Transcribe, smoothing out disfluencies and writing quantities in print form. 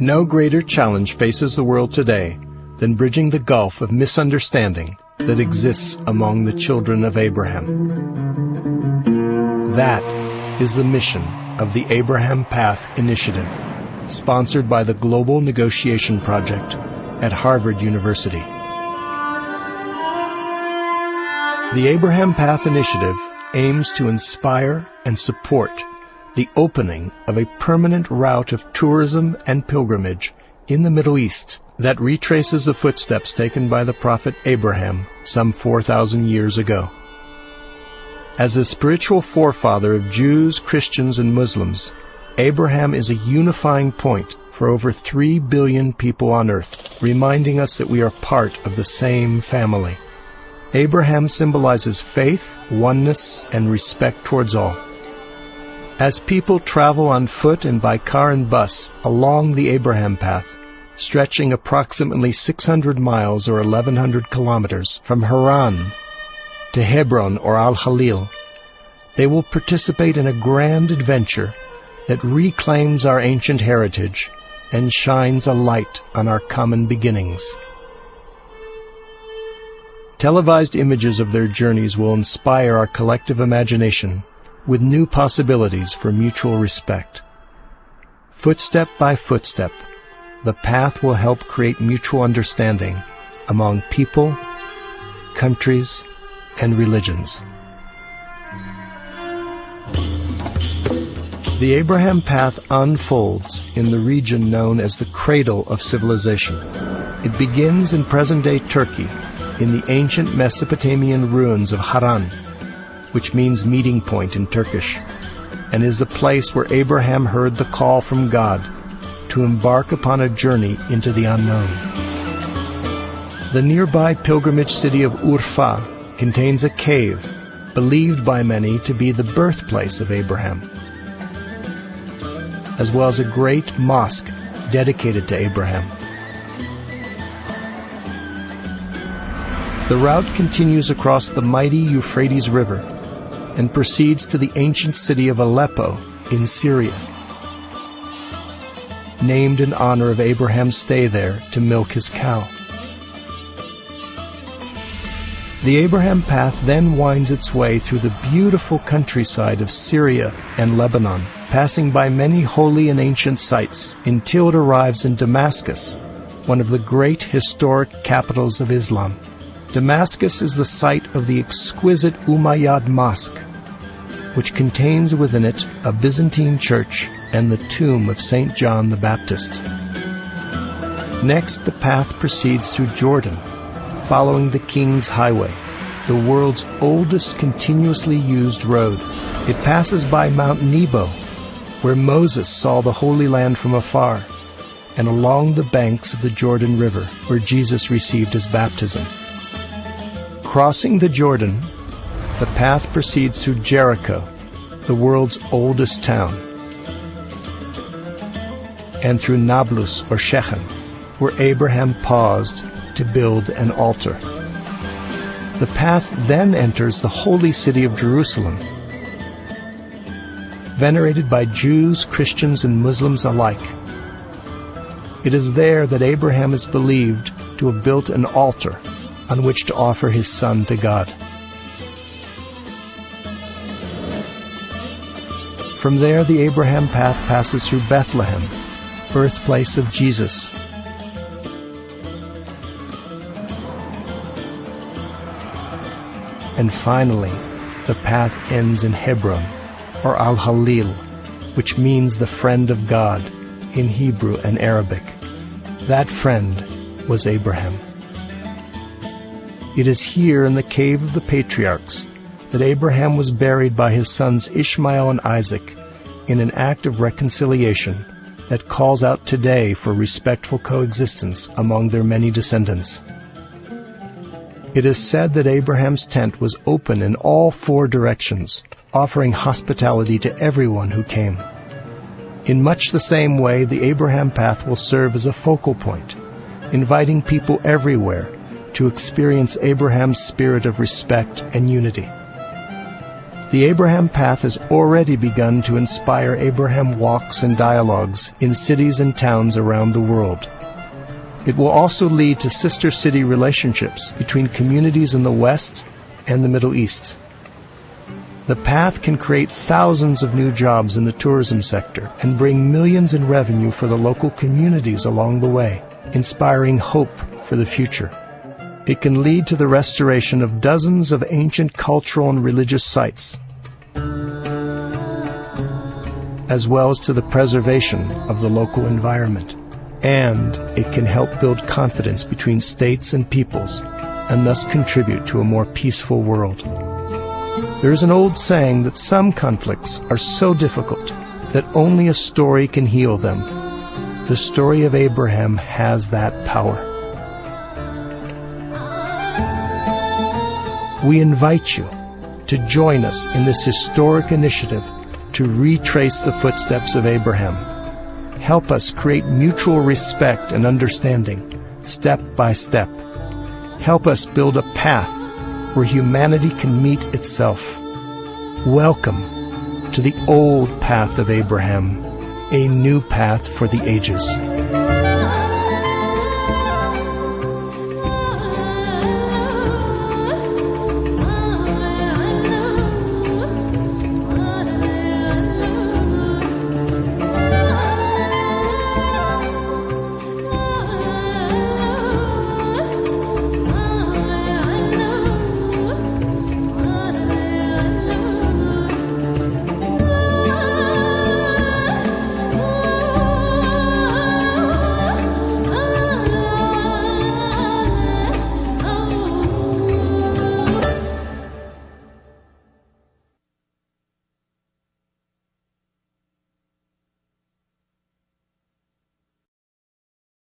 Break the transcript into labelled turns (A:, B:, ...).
A: No greater challenge faces the world today than bridging the gulf of misunderstanding that exists among the children of Abraham. That is the mission of the Abraham Path Initiative, sponsored by the Global Negotiation Project at Harvard University. The Abraham Path Initiative aims to inspire and support the opening of a permanent route of tourism and pilgrimage in the Middle East that retraces the footsteps taken by the prophet Abraham some 4,000 years ago. As the spiritual forefather of Jews, Christians, and Muslims, Abraham is a unifying point for over 3 billion people on earth, reminding us that we are part of the same family. Abraham symbolizes faith, oneness, and respect towards all. As people travel on foot and by car and bus along the Abraham Path, stretching approximately 600 miles or 1,100 kilometers from Haran to Hebron or Al-Khalil, they will participate in a grand adventure that reclaims our ancient heritage and shines a light on our common beginnings. Televised images of their journeys will inspire our collective imagination with new possibilities for mutual respect. Footstep by footstep, the path will help create mutual understanding among people, countries, and religions. The Abraham Path unfolds in the region known as the cradle of civilization. It begins in present-day Turkey, in the ancient Mesopotamian ruins of Haran, which means meeting point in Turkish, and is the place where Abraham heard the call from God to embark upon a journey into the unknown. The nearby pilgrimage city of Urfa contains a cave believed by many to be the birthplace of Abraham, as well as a great mosque dedicated to Abraham. The route continues across the mighty Euphrates River and proceeds to the ancient city of Aleppo in Syria, named in honor of Abraham's stay there to milk his cow. The Abraham Path then winds its way through the beautiful countryside of Syria and Lebanon, passing by many holy and ancient sites until it arrives in Damascus, one of the great historic capitals of Islam. Damascus is the site of the exquisite Umayyad Mosque, which contains within it a Byzantine church and the tomb of St. John the Baptist. Next, the path proceeds through Jordan, following the King's Highway, the world's oldest continuously used road. It passes by Mount Nebo, where Moses saw the Holy Land from afar, and along the banks of the Jordan River, where Jesus received his baptism. Crossing the Jordan, the path proceeds through Jericho, the world's oldest town, and through Nablus or Shechem, where Abraham paused to build an altar. The path then enters the holy city of Jerusalem, venerated by Jews, Christians, and Muslims alike. It is there that Abraham is believed to have built an altar on which to offer his son to God. From there, the Abraham Path passes through Bethlehem, birthplace of Jesus. And finally, the path ends in Hebron, or Al-Khalil, which means the friend of God in Hebrew and Arabic. That friend was Abraham. It is here in the cave of the patriarchs that Abraham was buried by his sons Ishmael and Isaac in an act of reconciliation that calls out today for respectful coexistence among their many descendants. It is said that Abraham's tent was open in all 4 directions, offering hospitality to everyone who came. In much the same way, the Abraham Path will serve as a focal point, inviting people everywhere to experience Abraham's spirit of respect and unity. The Abraham Path has already begun to inspire Abraham walks and dialogues in cities and towns around the world. It will also lead to sister city relationships between communities in the West and the Middle East. The path can create thousands of new jobs in the tourism sector and bring millions in revenue for the local communities along the way, inspiring hope for the future. It can lead to the restoration of dozens of ancient cultural and religious sites, as well as to the preservation of the local environment. And it can help build confidence between states and peoples, and thus contribute to a more peaceful world. There is an old saying that some conflicts are so difficult that only a story can heal them. The story of Abraham has that power. We invite you to join us in this historic initiative to retrace the footsteps of Abraham. Help us create mutual respect and understanding, step by step. Help us build a path where humanity can meet itself. Welcome to the old path of Abraham, a new path for the ages.